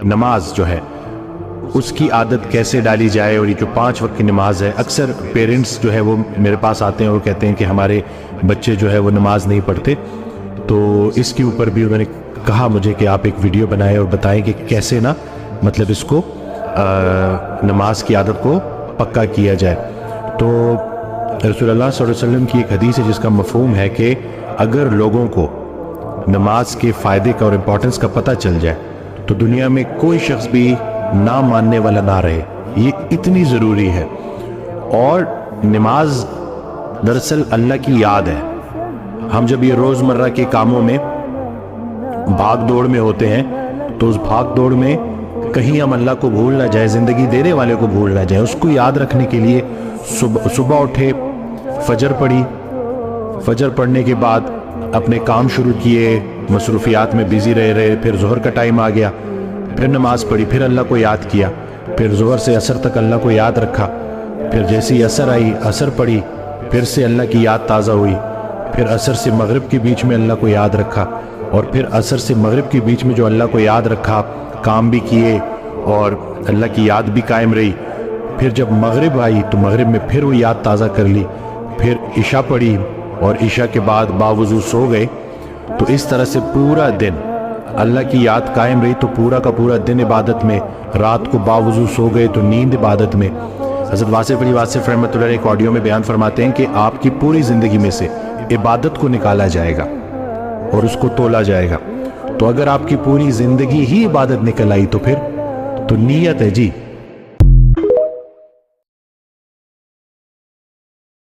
نماز جو ہے اس کی عادت کیسے ڈالی جائے، اور یہ جو 5 وقت کی نماز ہے، اکثر پیرنٹس جو ہے وہ میرے پاس آتے ہیں اور کہتے ہیں کہ ہمارے بچے جو ہے وہ نماز نہیں پڑھتے، تو اس کے اوپر بھی انہوں نے کہا مجھے کہ آپ ایک ویڈیو بنائیں اور بتائیں کہ کیسے نا مطلب اس کو نماز کی عادت کو پکا کیا جائے۔ تو رسول اللہ صلی اللہ علیہ وسلم کی ایک حدیث ہے جس کا مفہوم ہے کہ اگر لوگوں کو نماز کے فائدے کا اور امپورٹنس کا پتہ چل جائے تو دنیا میں کوئی شخص بھی نہ ماننے والا نہ رہے، یہ اتنی ضروری ہے۔ اور نماز دراصل اللہ کی یاد ہے۔ ہم جب یہ روزمرہ کے کاموں میں بھاگ دوڑ میں ہوتے ہیں تو اس بھاگ دوڑ میں کہیں ہم اللہ کو بھول نہ جائیں، زندگی دینے والے کو بھول نہ جائیں، اس کو یاد رکھنے کے لیے صبح اٹھے، فجر پڑھی، فجر پڑھنے کے بعد اپنے کام شروع کیے، مصروفیات میں بیزی رہے، پھر ظہر کا ٹائم آ گیا، پھر نماز پڑھی، پھر اللہ کو یاد کیا، پھر ظہر سے عصر تک اللہ کو یاد رکھا، پھر جیسی عصر آئی عصر پڑھی، پھر سے اللہ کی یاد تازہ ہوئی، پھر عصر سے مغرب کے بیچ میں اللہ کو یاد رکھا، اور پھر عصر سے مغرب کے بیچ میں جو اللہ کو یاد رکھا، کام بھی کیے اور اللہ کی یاد بھی قائم رہی۔ پھر جب مغرب آئی تو مغرب میں پھر وہ یاد تازہ کر لی، پھر عشاء پڑھی اور عشاء کے بعد باوضو سو گئے۔ تو اس طرح سے پورا دن اللہ کی یاد قائم رہی، تو پورا کا پورا دن عبادت میں، رات کو باوضو سو گئے تو نیند عبادت میں۔ حضرت واصف علی واصف رحمۃ اللہ علیہ ایک آڈیو میں بیان فرماتے ہیں کہ آپ کی پوری زندگی میں سے عبادت کو نکالا جائے گا اور اس کو تولا جائے گا، تو اگر آپ کی پوری زندگی ہی عبادت نکل آئی تو پھر تو نیت ہے جی،